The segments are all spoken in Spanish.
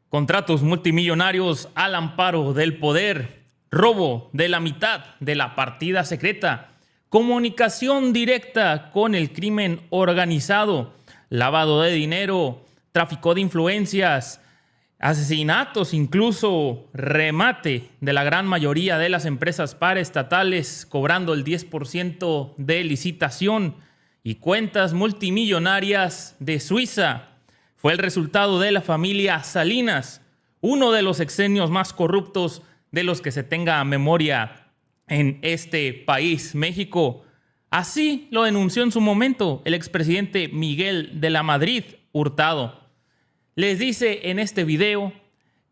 Contratos multimillonarios al amparo del poder, robo de la mitad de la partida secreta, comunicación directa con el crimen organizado, lavado de dinero, tráfico de influencias, asesinatos, incluso remate de la gran mayoría de las empresas paraestatales cobrando el 10% de licitación y cuentas multimillonarias de Suiza. Fue el resultado de la familia Salinas, uno de los sexenios más corruptos de los que se tenga memoria en este país, México. Así lo denunció en su momento el expresidente Miguel de la Madrid Hurtado. Les dice en este video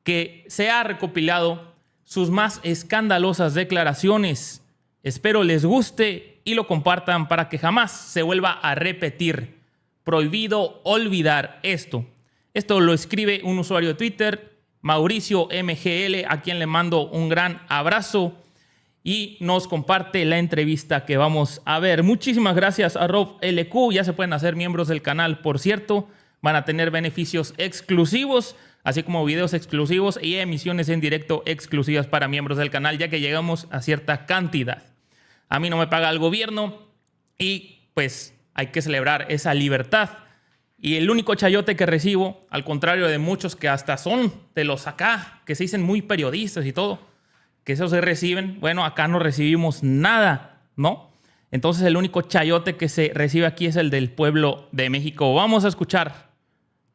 que se ha recopilado sus más escandalosas declaraciones. Espero les guste y lo compartan para que jamás se vuelva a repetir. Prohibido olvidar esto. Esto lo escribe un usuario de Twitter, Mauricio MGL, a quien le mando un gran abrazo y nos comparte la entrevista que vamos a ver. Muchísimas gracias a Rob LQ. Ya se pueden hacer miembros del canal, por cierto. Van a tener beneficios exclusivos, así como videos exclusivos y emisiones en directo exclusivas para miembros del canal, ya que llegamos a cierta cantidad. A mí no me paga el gobierno y pues hay que celebrar esa libertad. Y el único chayote que recibo, al contrario de muchos que hasta son de los acá, que se dicen muy periodistas y todo, que esos se reciben, bueno, acá no recibimos nada, ¿no? Entonces el único chayote que se recibe aquí es el del pueblo de México. Vamos a escuchar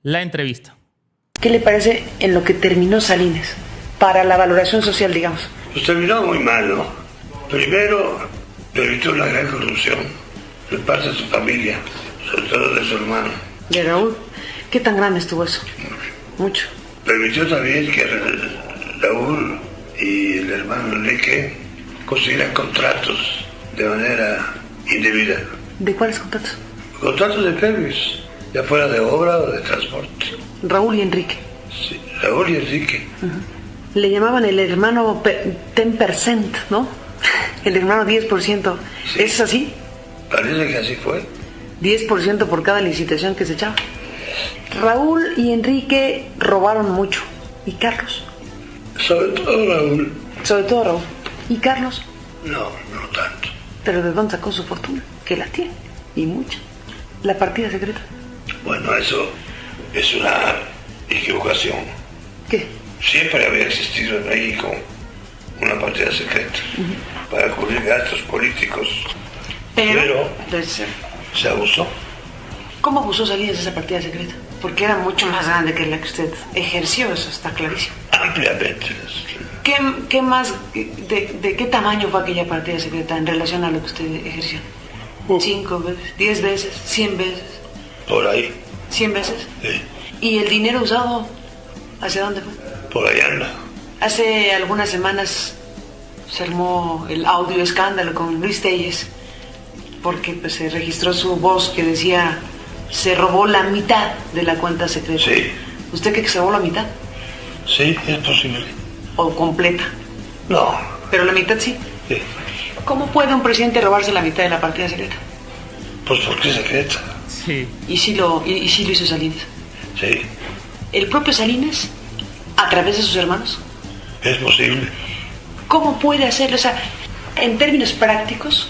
la entrevista. ¿Qué le parece en lo que terminó Salinas para la valoración social, digamos? Pues terminó muy mal, ¿no? Primero, permitió una gran corrupción de parte de su familia, sobre todo de su hermano. ¿De Raúl? ¿Qué tan grande estuvo eso? Mucho. Permitió también que Raúl y el hermano Enrique consiguieran contratos de manera indebida. ¿De cuáles contratos? Contratos de service, ya fuera de obra o de transporte. Raúl y Enrique. Sí, Raúl y Enrique. Le llamaban el hermano 10%, ¿no? El hermano 10%. Sí. ¿Es así? Parece que así fue. 10% por cada licitación que se echaba. Raúl y Enrique robaron mucho. ¿Y Carlos? Sobre todo Raúl. Sobre todo Raúl. ¿Y Carlos? No, no tanto. ¿Pero de dónde sacó su fortuna? Que la tiene. Y mucha. La partida secreta. Bueno, eso es una equivocación. ¿Qué? Siempre había existido en México una partida secreta para cubrir gastos políticos, pero se abusó. ¿Cómo abusó Salinas de esa partida secreta? Porque era mucho más grande que la que usted ejerció, eso está clarísimo. Ampliamente. ¿Qué más, de qué tamaño fue aquella partida secreta en relación a lo que usted ejerció? 5 veces, 10 veces, 100 veces. Por ahí. 100 veces. Sí. ¿Y el dinero usado hacia dónde fue? Por ahí anda. Hace algunas semanas se armó el audio escándalo con Luis Telles, porque pues, se registró su voz que decía se robó la mitad de la cuenta secreta. Sí. ¿Usted cree que se robó la mitad? Sí, es posible. ¿O completa? No. ¿Pero la mitad sí? Sí. ¿Cómo puede un presidente robarse la mitad de la partida secreta? Pues porque es secreta. Sí. ¿Y sí lo hizo Salinas? Sí. ¿El propio Salinas? ¿A través de sus hermanos? Es posible. ¿Cómo puede hacerlo? O sea, en términos prácticos,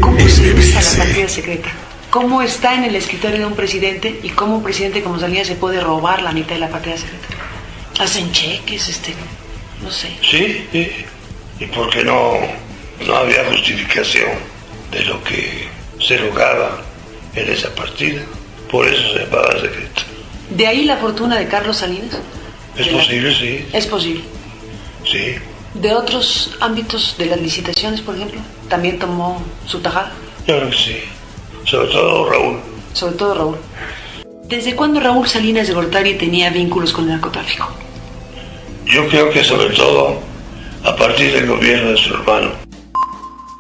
¿cómo se usa la partida secreta? ¿Cómo está en el escritorio de un presidente y cómo un presidente como Salinas se puede robar la mitad de la partida secreta? ¿Hacen cheques? No sé. Sí, y porque no había justificación de lo que se lograba en esa partida. Por eso se llamaba secreta. ¿De ahí la fortuna de Carlos Salinas? Es posible, sí. Es posible. Sí. ¿De otros ámbitos de las licitaciones, por ejemplo, también tomó su tajada? Yo creo que sí. Sobre todo Raúl. Sobre todo Raúl. ¿Desde cuándo Raúl Salinas de Gortari tenía vínculos con el narcotráfico? Yo creo que sobre todo a partir del gobierno de su hermano.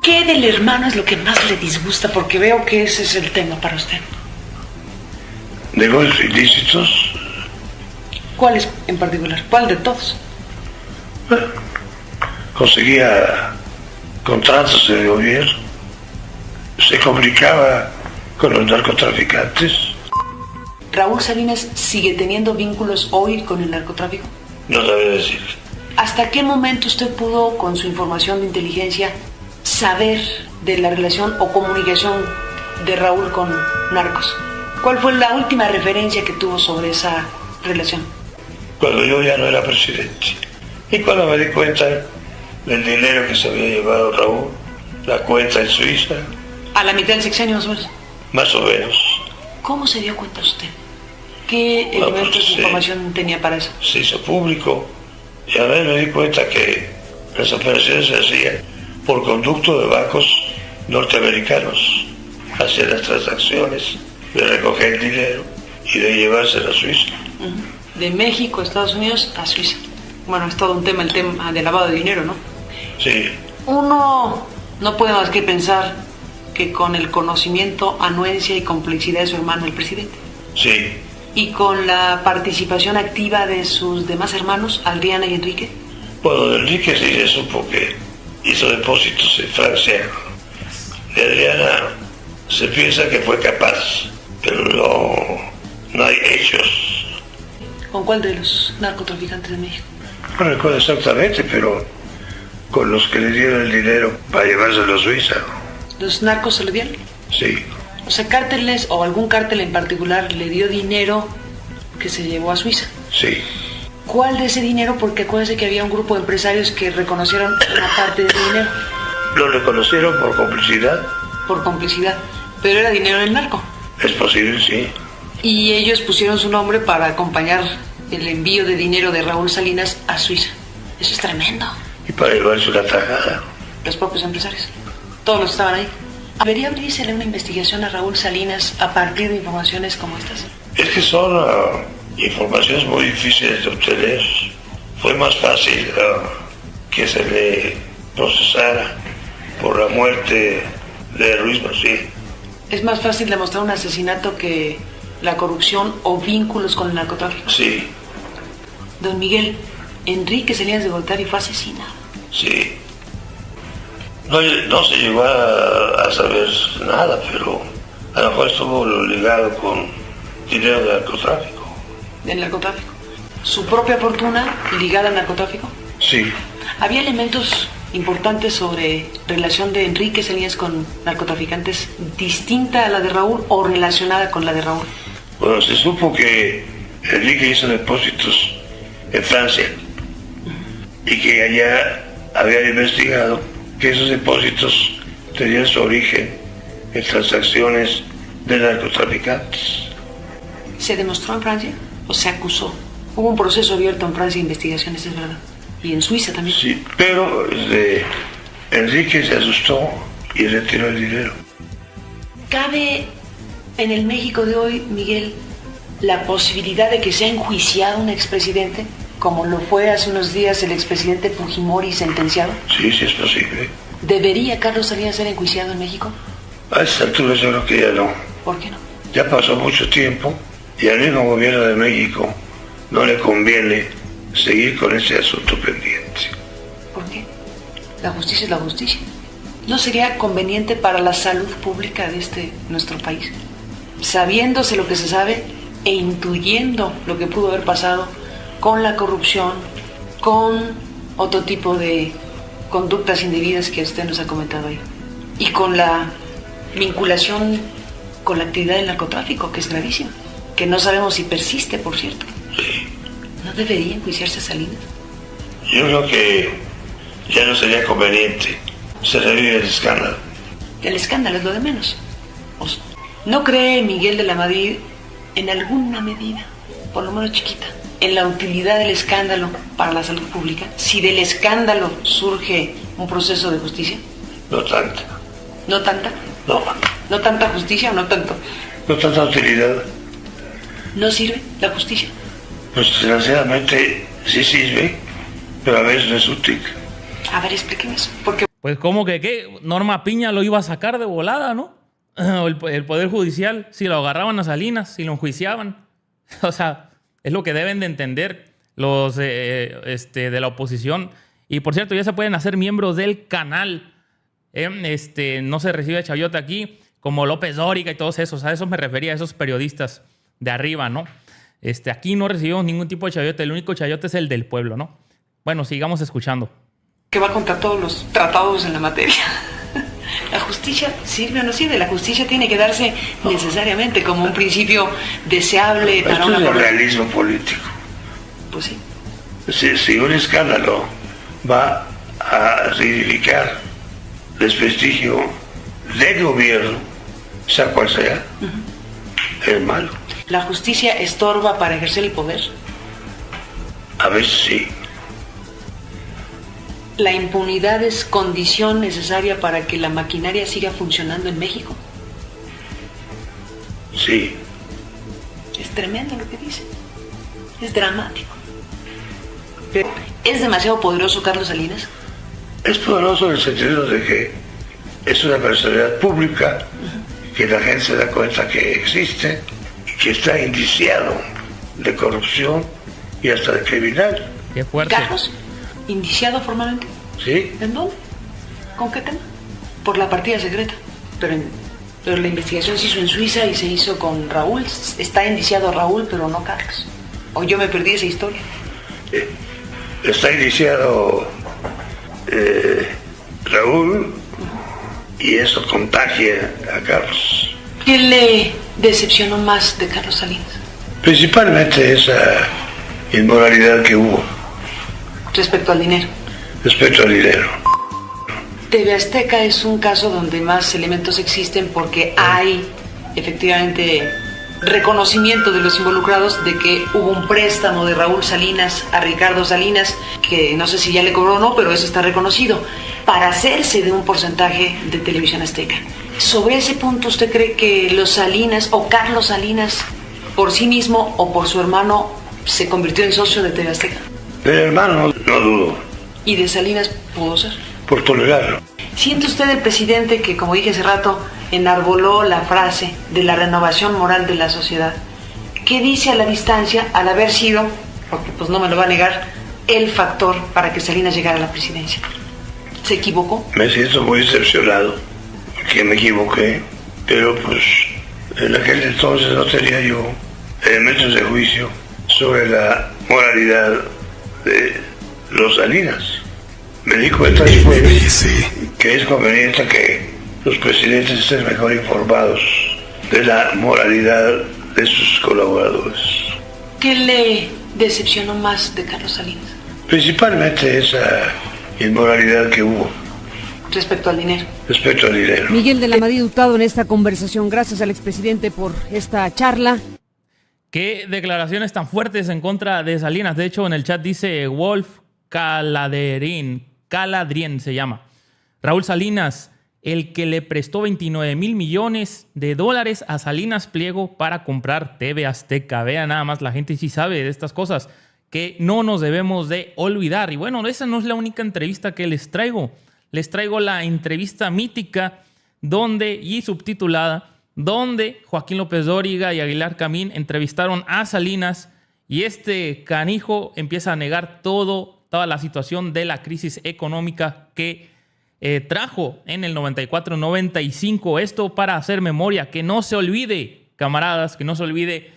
¿Qué del hermano es lo que más le disgusta? Porque veo que ese es el tema para usted. Negocios ilícitos. ¿Cuáles en particular? ¿Cuál de todos? Bueno, conseguía contratos de gobierno. Se comunicaba con los narcotraficantes. ¿Raúl Salinas sigue teniendo vínculos hoy con el narcotráfico? No sabría decir. ¿Hasta qué momento usted pudo, con su información de inteligencia, saber de la relación o comunicación de Raúl con narcos? ¿Cuál fue la última referencia que tuvo sobre esa relación? Cuando yo ya no era presidente. Y cuando me di cuenta del dinero que se había llevado Raúl, la cuenta en Suiza. ¿A la mitad del sexenio más o menos? Más o menos. ¿Cómo se dio cuenta usted? ¿Qué elementos de información tenía para eso? Se hizo público. Y a ver, me di cuenta que las operaciones se hacían por conducto de bancos norteamericanos. Hacían las transacciones de recoger el dinero y de llevárselo a Suiza. De México, Estados Unidos, a Suiza. Bueno, es todo un tema, el tema de lavado de dinero, ¿no? Sí. Uno no puede más que pensar que con el conocimiento, anuencia y complicidad de su hermano, el presidente, Sí. y con la participación activa de sus demás hermanos, Adriana y Enrique. Bueno, de Enrique sí se supo que hizo depósitos en Francia. De Adriana se piensa que fue capaz, pero no hay hechos. ¿Con cuál de los narcotraficantes de México? No recuerdo exactamente, pero con los que le dieron el dinero para llevárselo a Suiza. ¿Los narcos se lo dieron? Sí. O sea, cárteles o algún cártel en particular le dio dinero que se llevó a Suiza. Sí. ¿Cuál de ese dinero? Porque acuérdense que había un grupo de empresarios que reconocieron una parte de ese dinero Lo reconocieron por complicidad. por complicidad, pero era dinero del narco. Es posible, sí. Y ellos pusieron su nombre para acompañar el envío de dinero de Raúl Salinas a Suiza. Eso es tremendo. Y para llevarse una tajada. Los propios empresarios, todos los que estaban ahí. ¿Debería abrirse una investigación a Raúl Salinas a partir de informaciones como estas? Es que son informaciones muy difíciles de obtener. Fue más fácil que se le procesara por la muerte de Ruiz Massieu. ¿Es más fácil demostrar un asesinato que la corrupción o vínculos con el narcotráfico? Sí, Don Miguel, Enrique Salinas de Gortari fue asesinado. sí. No se llegó a saber nada, pero a lo mejor estuvo ligado con dinero de narcotráfico. ¿Del narcotráfico? ¿Su propia fortuna ligada al narcotráfico? Sí, ¿Había elementos importantes sobre relación de Enrique Salinas con narcotraficantes distinta a la de Raúl o relacionada con la de Raúl? bueno, se supo que Enrique hizo depósitos en Francia y que allá habían investigado que esos depósitos tenían su origen en transacciones de narcotraficantes. ¿Se demostró en Francia o se acusó? Hubo un proceso abierto en Francia de investigaciones, es verdad. Y en Suiza también. Sí, pero Enrique se asustó y retiró el dinero. ¿Cabe en el México de hoy, Miguel, la posibilidad de que sea enjuiciado un expresidente, como lo fue hace unos días el expresidente Fujimori sentenciado? Sí, sí es posible. ¿Debería Carlos Salinas ser enjuiciado en México? A esta altura yo creo que ya no. ¿Por qué no? Ya pasó mucho tiempo y al mismo gobierno de México no le conviene seguir con ese asunto pendiente. ¿Por qué? La justicia es la justicia. ¿No sería conveniente para la salud pública de nuestro país, sabiéndose lo que se sabe e intuyendo lo que pudo haber pasado con la corrupción, con otro tipo de conductas indebidas que usted nos ha comentado ahí, y con la vinculación con la actividad del narcotráfico, que es gravísima, que no sabemos si persiste, por cierto? Sí. ¿No debería enjuiciarse a Salinas? Yo creo que ya no sería conveniente. Se revive el escándalo. El escándalo es lo de menos. ¿No cree Miguel de la Madrid en alguna medida, por lo menos chiquita, en la utilidad del escándalo para la salud pública? Si del escándalo surge un proceso de justicia. No tanta. ¿No tanta? No. ¿No tanta justicia o no tanto? No tanta utilidad. ¿No sirve la justicia? Pues desgraciadamente sí sirve, pero a veces no es útil. A ver, explíqueme eso. Porque Pues como que ¿qué? Norma Piña lo iba a sacar de volada, ¿no? El Poder Judicial, si lo agarraban a Salinas, si lo enjuiciaban. O sea, es lo que deben de entender los de la oposición. Y por cierto, ya se pueden hacer miembros del canal. No se recibe chayote aquí, como López Dóriga y todos esos. A eso me refería, a esos periodistas de arriba, ¿no? Aquí no recibimos ningún tipo de chayote, el único chayote es el del pueblo, ¿no? Bueno, sigamos escuchando. Que va contra todos los tratados en la materia. La justicia sirve o no sirve, la justicia tiene que darse necesariamente como un principio deseable para esto una es el población. realismo político. Pues sí. Si un escándalo va a significar desprestigio del gobierno, sea cual sea, es malo. ¿La justicia estorba para ejercer el poder? A veces sí. ¿La impunidad es condición necesaria para que la maquinaria siga funcionando en México? Sí. Es tremendo lo que dice. Es dramático. Pero, ¿es demasiado poderoso Carlos Salinas? Es poderoso en el sentido de que es una personalidad pública, que la gente se da cuenta que existe, que está indiciado de corrupción y hasta de criminal. Qué fuerte. ¿Carlos? ¿Indiciado formalmente? ¿Sí? ¿En dónde? ¿Con qué tema? Por la partida secreta. Pero la investigación se hizo en Suiza y se hizo con Raúl. Está indiciado Raúl, pero no Carlos. O yo me perdí esa historia. Está indiciado Raúl y eso contagia a Carlos. ¿Qué le decepcionó más de Carlos Salinas? Principalmente esa inmoralidad que hubo Respecto al dinero. respecto al dinero. TV Azteca es un caso donde más elementos existen porque hay efectivamente reconocimiento de los involucrados de que hubo un préstamo de Raúl Salinas a Ricardo Salinas, que no sé si ya le cobró o no, pero eso está reconocido, para hacerse de un porcentaje de Televisión Azteca. Sobre ese punto, ¿usted cree que los Salinas o Carlos Salinas por sí mismo o por su hermano se convirtió en socio de TV Azteca? Pero hermano, no dudo, ¿Y de Salinas pudo ser? por tolerarlo. ¿Siente usted el presidente que, como dije hace rato, enarboló la frase de la renovación moral de la sociedad? ¿Qué dice a la distancia al haber sido, porque pues no me lo va a negar, el factor para que Salinas llegara a la presidencia? ¿Se equivocó? Me siento muy decepcionado, que me equivoqué, pero pues en aquel entonces no tenía yo elementos de juicio sobre la moralidad de los Salinas. Me di cuenta después que es conveniente que los presidentes estén mejor informados de la moralidad de sus colaboradores. ¿Qué le decepcionó más de Carlos Salinas? Principalmente esa inmoralidad que hubo Respecto al dinero. respecto al dinero. Miguel de la Madrid Hurtado en esta conversación. Gracias al expresidente por esta charla. Qué declaraciones tan fuertes en contra de Salinas. De hecho, en el chat dice Wolf Caladrien se llama. Raúl Salinas, el que le prestó 29 mil millones de dólares a Salinas Pliego para comprar TV Azteca. Vean nada más, la gente sí sabe de estas cosas que no nos debemos de olvidar. Y bueno, esa no es la única entrevista que les traigo. Les traigo la entrevista mítica y subtitulada, donde Joaquín López Dóriga y Aguilar Camín entrevistaron a Salinas y este canijo empieza a negar toda la situación de la crisis económica que trajo en el 94-95. Esto para hacer memoria, que no se olvide, camaradas, que no se olvide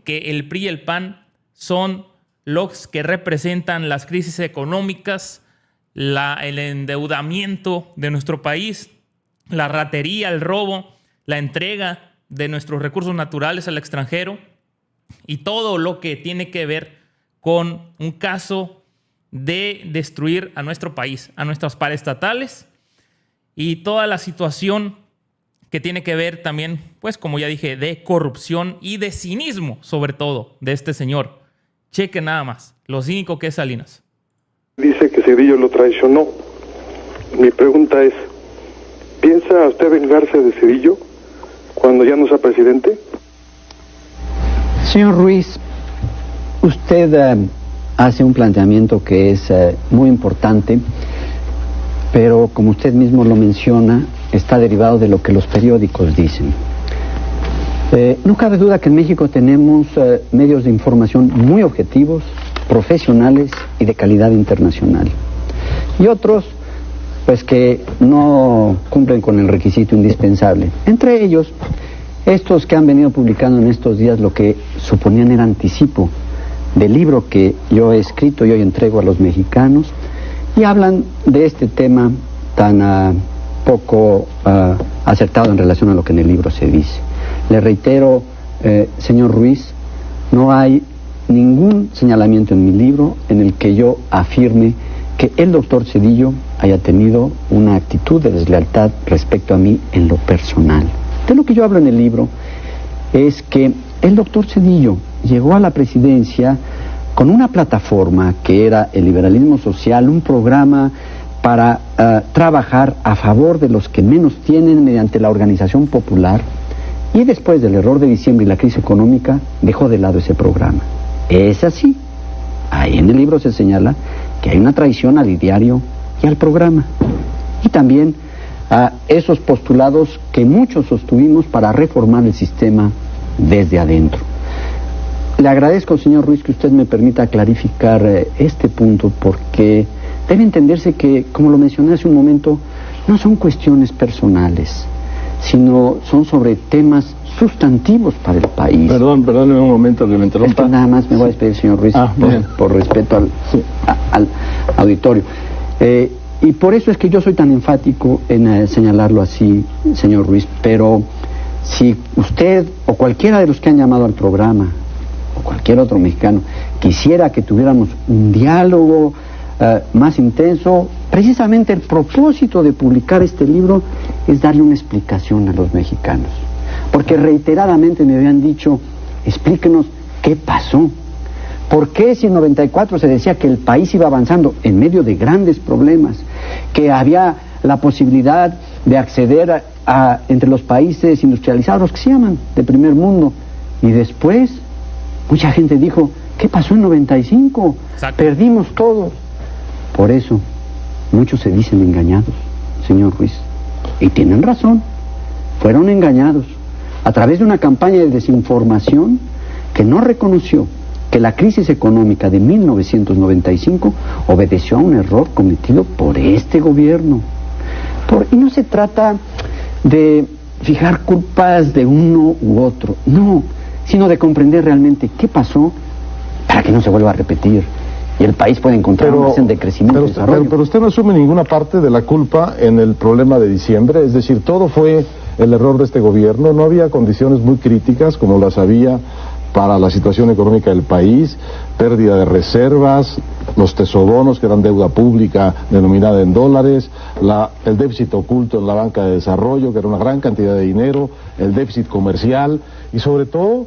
que el PRI y el PAN son los que representan las crisis económicas, el endeudamiento de nuestro país, la ratería, el robo, la entrega de nuestros recursos naturales al extranjero y todo lo que tiene que ver con un caso de destruir a nuestro país, a nuestros paraestatales y toda la situación que tiene que ver también, pues como ya dije, de corrupción y de cinismo, sobre todo, de este señor. Cheque nada más, lo cínico que es Salinas. Dice que Cedillo lo traicionó. Mi pregunta es, ¿piensa usted vengarse de Cedillo cuando ya no sea presidente? Señor Ruiz, usted hace un planteamiento que es muy importante, pero como usted mismo lo menciona, está derivado de lo que los periódicos dicen. No cabe duda que en México tenemos medios de información muy objetivos, profesionales y de calidad internacional. Y otros, pues que no cumplen con el requisito indispensable. Entre ellos, Estos que han venido publicando en estos días lo que suponían era anticipo del libro que yo he escrito y hoy entrego a los mexicanos, y hablan de este tema tan poco acertado en relación a lo que en el libro se dice. Le reitero, señor Ruiz, no hay ningún señalamiento en mi libro en el que yo afirme que el doctor Zedillo haya tenido una actitud de deslealtad respecto a mí en lo personal. De lo que yo hablo en el libro es que el doctor Zedillo llegó a la presidencia con una plataforma que era el liberalismo social, un programa para trabajar a favor de los que menos tienen mediante la organización popular, y después del error de diciembre y la crisis económica dejó de lado ese programa. Es así. Ahí en el libro se señala que hay una traición al ideario y al programa, y también a esos postulados que muchos sostuvimos para reformar el sistema desde adentro. Le agradezco, señor Ruiz, que usted me permita clarificar este punto, porque debe entenderse que, como lo mencioné hace un momento, no son cuestiones personales, sino son sobre temas sustantivos para el país. Perdóneme un momento que me interrumpa. Es que nada más me voy a despedir, señor Ruiz, por respeto al auditorio. Y por eso es que yo soy tan enfático en señalarlo así, señor Ruiz. Pero si usted o cualquiera de los que han llamado al programa, o cualquier otro mexicano, quisiera que tuviéramos un diálogo más intenso, precisamente el propósito de publicar este libro es darle una explicación a los mexicanos. Porque reiteradamente me habían dicho, explíquenos qué pasó. ¿Por qué si en 94 se decía que el país iba avanzando en medio de grandes problemas, que había la posibilidad de acceder entre los países industrializados, los que se llaman de primer mundo, y después mucha gente dijo, ¿qué pasó en 95? Exacto. Perdimos todo. Por eso muchos se dicen engañados, señor Ruiz, y tienen razón. Fueron engañados a través de una campaña de desinformación que no reconoció que la crisis económica de 1995 obedeció a un error cometido por este gobierno. Y no se trata de fijar culpas de uno u otro, no, sino de comprender realmente qué pasó para que no se vuelva a repetir y el país pueda encontrar una senda de crecimiento y desarrollo. Pero usted no asume ninguna parte de la culpa en el problema de diciembre, es decir, todo fue el error de este gobierno, no había condiciones muy críticas como las había para la situación económica del país, pérdida de reservas, los tesobonos que eran deuda pública denominada en dólares, el déficit oculto en la banca de desarrollo, que era una gran cantidad de dinero, el déficit comercial y sobre todo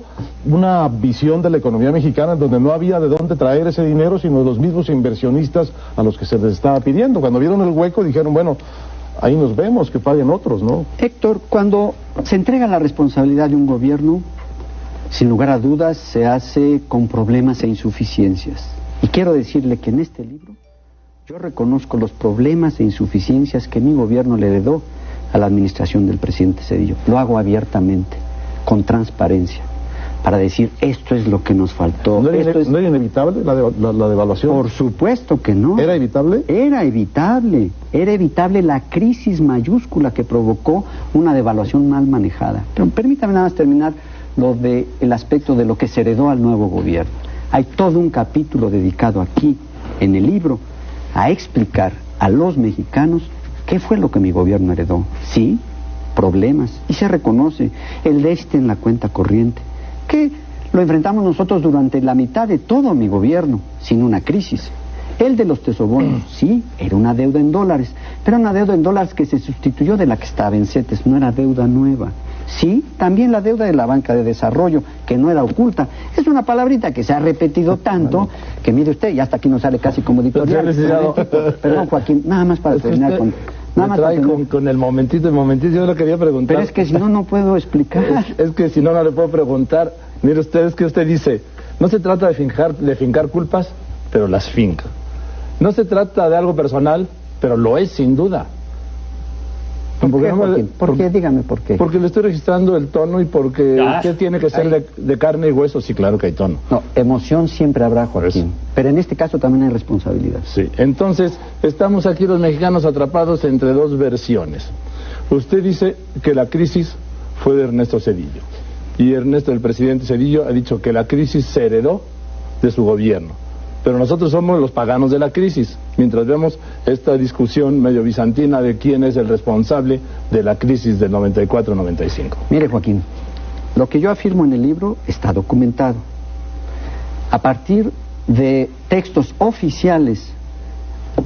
una visión de la economía mexicana en donde no había de dónde traer ese dinero, sino de los mismos inversionistas a los que se les estaba pidiendo. Cuando vieron el hueco dijeron, bueno, ahí nos vemos, que paguen otros, ¿no? Héctor, cuando se entrega la responsabilidad de un gobierno, sin lugar a dudas se hace con problemas e insuficiencias. Y quiero decirle que en este libro yo reconozco los problemas e insuficiencias que mi gobierno le heredó a la administración del presidente Zedillo. Lo hago abiertamente, con transparencia, para decir esto es lo que nos faltó. ¿No era inevitable la devaluación? Por supuesto que no. ¿Era evitable? Era evitable la crisis mayúscula que provocó una devaluación mal manejada. Pero permítame nada más terminar el aspecto de lo que se heredó al nuevo gobierno. Hay todo un capítulo dedicado aquí, en el libro, a explicar a los mexicanos qué fue lo que mi gobierno heredó. Sí, problemas, y se reconoce el déficit en la cuenta corriente, que lo enfrentamos nosotros durante la mitad de todo mi gobierno, sin una crisis. El de los tesobonos, sí, era una deuda en dólares, pero una deuda en dólares que se sustituyó de la que estaba en CETES, no era deuda nueva. Sí, también la deuda de la banca de desarrollo, que no era oculta. Es una palabrita que se ha repetido tanto, que mire usted, y hasta aquí nos sale casi como editorial. Perdón, Joaquín, nada más para terminar con... Con el momentito, yo le quería preguntar. Pero es que si no, no puedo explicar. Es que si no, no le puedo preguntar. Mire usted, es que usted dice, no se trata de fincar culpas, pero las finca. No se trata de algo personal, pero lo es sin duda. ¿Por qué? Dígame por qué. Porque le estoy registrando el tono y porque ¿qué tiene que ser de carne y hueso? Sí, claro que hay tono. No, emoción siempre habrá, Joaquín. Pero en este caso también hay responsabilidad. Sí, entonces estamos aquí los mexicanos atrapados entre dos versiones. Usted dice que la crisis fue de Ernesto Zedillo. Y el presidente Zedillo, ha dicho que la crisis se heredó de su gobierno. Pero nosotros somos los paganos de la crisis, mientras vemos esta discusión medio bizantina de quién es el responsable de la crisis del 94-95. Mire, Joaquín, lo que yo afirmo en el libro está documentado. A partir de textos oficiales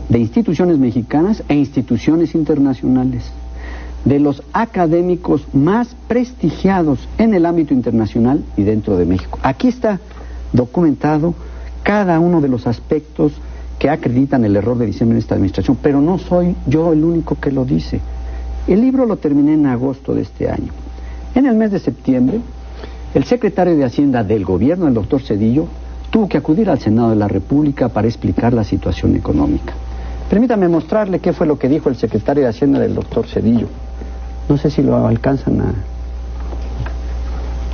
de instituciones mexicanas e instituciones internacionales, de los académicos más prestigiados en el ámbito internacional y dentro de México. Aquí está documentado cada uno de los aspectos que acreditan el error de diciembre en esta administración, pero no soy yo el único que lo dice. El libro lo terminé en agosto de este año. En el mes de septiembre, el secretario de Hacienda del gobierno, el doctor Zedillo, tuvo que acudir al Senado de la República para explicar la situación económica. Permítame mostrarle qué fue lo que dijo el secretario de Hacienda del doctor Zedillo. No sé si lo alcanzan a...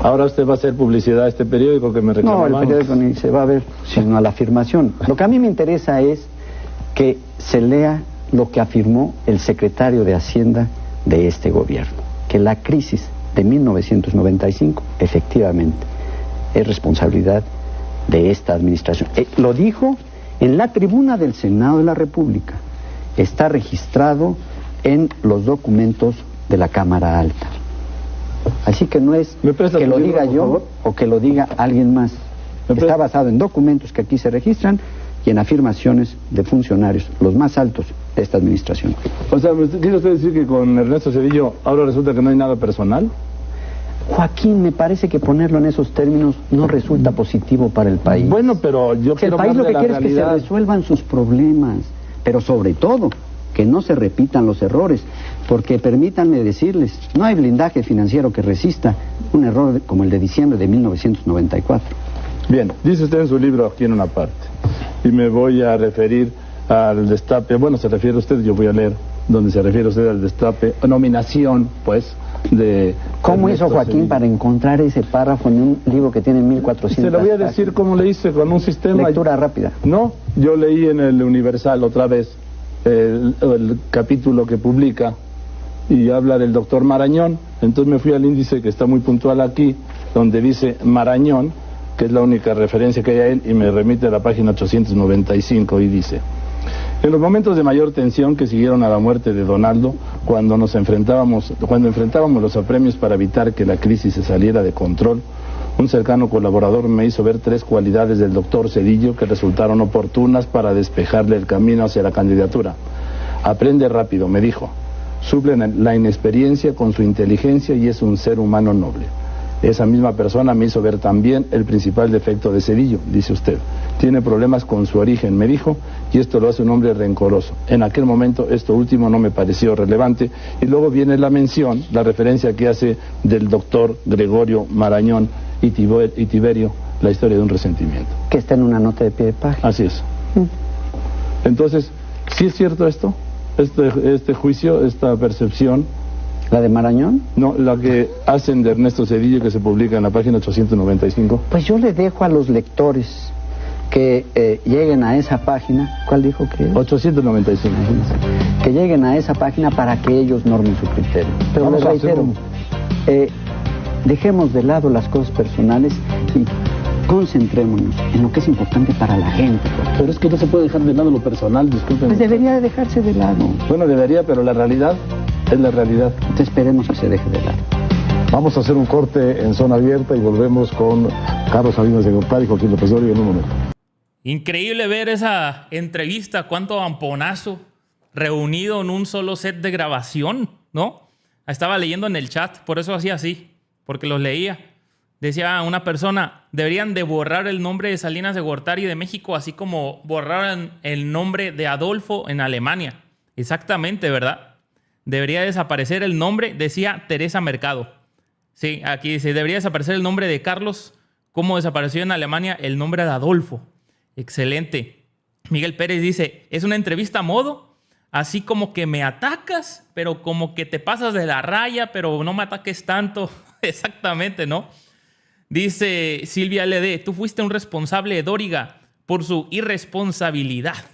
Ahora usted va a hacer publicidad a este periódico que me reclamaba. No, el periódico ni se va a ver, sino a la afirmación. Lo que a mí me interesa es que se lea lo que afirmó el secretario de Hacienda de este gobierno, que la crisis de 1995 efectivamente es responsabilidad de esta administración. Lo dijo en la tribuna del Senado de la República. Está registrado en los documentos de la Cámara Alta. Así que no es que lo diga yo o que lo diga alguien más. Está basado en documentos que aquí se registran y en afirmaciones de funcionarios, los más altos de esta administración. O sea, ¿quiere usted decir que con Ernesto Zedillo ahora resulta que no hay nada personal? Joaquín, me parece que ponerlo en esos términos no resulta positivo para el país. Bueno, pero yo quiero hablar de la realidad. El país lo que quiere es que se resuelvan sus problemas, pero sobre todo que no se repitan los errores, porque permítanme decirles, no hay blindaje financiero que resista un error como el de diciembre de 1994. Bien, dice usted en su libro aquí en una parte, y me voy a referir al destape, bueno, se refiere usted, yo voy a leer donde se refiere usted al destape, nominación, pues, de... ¿Cómo hizo Joaquín para encontrar ese párrafo en un libro que tiene 1400? Se lo voy a decir cómo le hice con un sistema... Lectura rápida. No, yo leí en el Universal otra vez el capítulo que publica y habla del doctor Marañón. Entonces me fui al índice que está muy puntual aquí, donde dice Marañón, que es la única referencia que hay a él, y me remite a la página 895 y dice: en los momentos de mayor tensión que siguieron a la muerte de Donaldo, cuando enfrentábamos los apremios para evitar que la crisis se saliera de control, un cercano colaborador me hizo ver 3 cualidades del doctor Zedillo que resultaron oportunas para despejarle el camino hacia la candidatura. Aprende rápido, me dijo. Suple la inexperiencia con su inteligencia y es un ser humano noble. Esa misma persona me hizo ver también el principal defecto de Zedillo, dice usted. Tiene problemas con su origen, me dijo, y esto lo hace un hombre rencoroso. En aquel momento esto último no me pareció relevante, y luego viene la mención, la referencia que hace del doctor Gregorio Marañón y Tiberio, la historia de un resentimiento. Que está en una nota de pie de página. Así es. Entonces, ¿sí es cierto esto? Este juicio, esta percepción... ¿La de Marañón? No, la que hacen de Ernesto Zedillo, que se publica en la página 895. Pues yo le dejo a los lectores que lleguen a esa página. ¿Cuál dijo que es? 895. Que lleguen a esa página para que ellos normen su criterio. Pero les reitero, dejemos de lado las cosas personales y concentrémonos en lo que es importante para la gente. Pero es que no se puede dejar de lado lo personal, disculpen. Pues debería de dejarse de lado. Bueno, debería, pero la realidad es la realidad. Entonces esperemos que se deje de lado. Vamos a hacer un corte en zona abierta y volvemos con Carlos Salinas de Gortari y Joaquín López Dóriga en un momento. Increíble ver esa entrevista, cuánto amponazo reunido en un solo set de grabación, ¿no? Estaba leyendo en el chat, por eso hacía así, porque los leía. Decía una persona, deberían de borrar el nombre de Salinas de Gortari de México, así como borraron el nombre de Adolfo en Alemania. Exactamente, ¿verdad? Debería desaparecer el nombre, decía Teresa Mercado. Sí, aquí dice, debería desaparecer el nombre de Carlos, como desapareció en Alemania el nombre de Adolfo. Excelente. Miguel Pérez dice, es una entrevista a modo, así como que me atacas, pero como que te pasas de la raya, pero no me ataques tanto. Exactamente, ¿no? Dice Silvia LD, tú fuiste un responsable de Dóriga por su irresponsabilidad,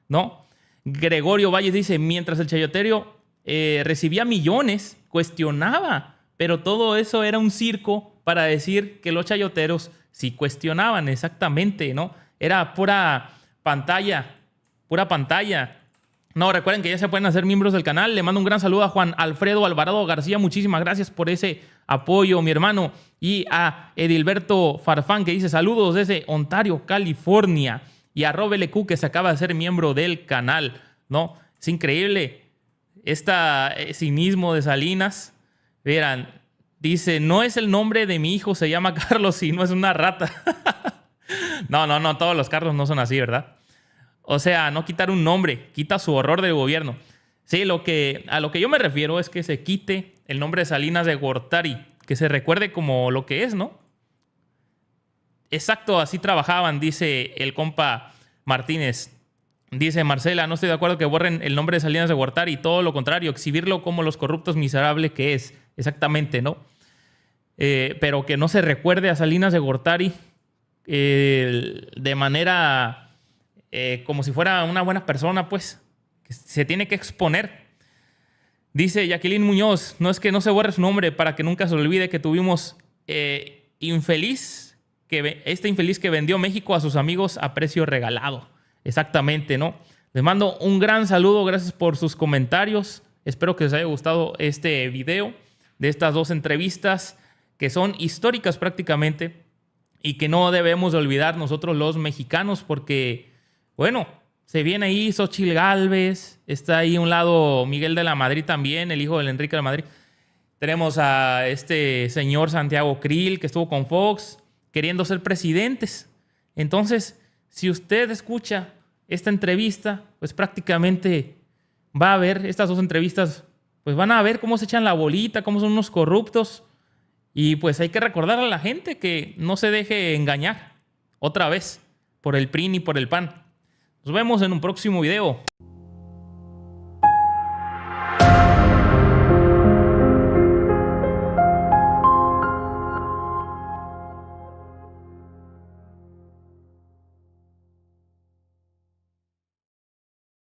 ¿no? Gregorio Valles dice, mientras el chayoterio recibía millones, cuestionaba Pero todo eso era un circo para decir que los chayoteros sí cuestionaban, exactamente, ¿no? Era pura pantalla, pura pantalla. No, recuerden que ya se pueden hacer miembros del canal. Le mando un gran saludo a Juan Alfredo Alvarado García. Muchísimas gracias por ese apoyo, mi hermano. Y a Edilberto Farfán, que dice saludos desde Ontario, California. Y a Rob LQ, que se acaba de ser miembro del canal, ¿no? Es increíble este cinismo de Salinas. Verán, dice, no es el nombre de mi hijo, se llama Carlos y no es una rata. No, todos los Carlos no son así, ¿verdad? O sea, no quitar un nombre, quita su horror del gobierno. Sí, a lo que yo me refiero es que se quite el nombre de Salinas de Gortari, que se recuerde como lo que es, ¿no? Exacto, así trabajaban, dice el compa Martínez. Dice Marcela, no estoy de acuerdo que borren el nombre de Salinas de Gortari, todo lo contrario, exhibirlo como los corruptos miserables que es. Exactamente, ¿no? Pero que no se recuerde a Salinas de Gortari de manera como si fuera una buena persona, pues, que se tiene que exponer. Dice Jacqueline Muñoz, no es que no se borre su nombre para que nunca se olvide que tuvimos este infeliz que vendió México a sus amigos a precio regalado. Exactamente, ¿no? Les mando un gran saludo, gracias por sus comentarios. Espero que les haya gustado este video de estas dos entrevistas que son históricas prácticamente y que no debemos de olvidar nosotros los mexicanos porque, bueno, se viene ahí Xóchitl Gálvez, está ahí a un lado Miguel de la Madrid también, el hijo del Enrique de la Madrid. Tenemos a este señor Santiago Krill que estuvo con Fox queriendo ser presidentes. Entonces, si usted escucha esta entrevista, pues prácticamente va a ver estas dos entrevistas, pues van a ver cómo se echan la bolita, cómo son unos corruptos. Y pues hay que recordar a la gente que no se deje engañar otra vez por el PRI ni por el PAN. Nos vemos en un próximo video.